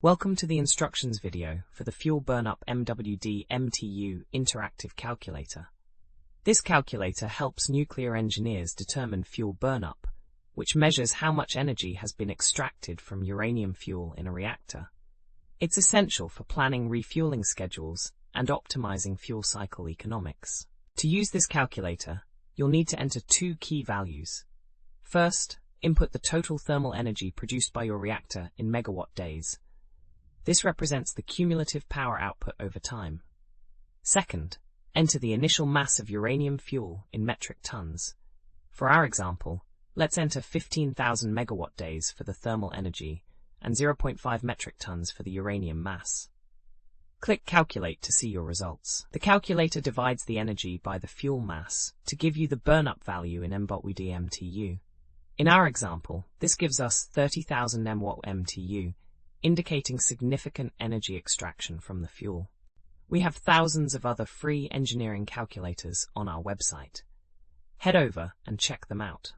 Welcome to the instructions video for the Fuel Burnup MWD MTU interactive calculator. This calculator helps nuclear engineers determine fuel burnup, which measures how much energy has been extracted from uranium fuel in a reactor. It's essential for planning refueling schedules and optimizing fuel cycle economics. To use this calculator, you'll need to enter two key values. First, input the total thermal energy produced by your reactor in megawatt days. This represents the cumulative power output over time. Second, enter the initial mass of uranium fuel in metric tons. For our example, let's enter 15,000 megawatt days for the thermal energy and 0.5 metric tons for the uranium mass. Click Calculate to see your results. The calculator divides the energy by the fuel mass to give you the burnup value in MWD MTU. In our example, this gives us 30,000 MWD, indicating significant energy extraction from the fuel. We have thousands of other free engineering calculators on our website. Head over and check them out.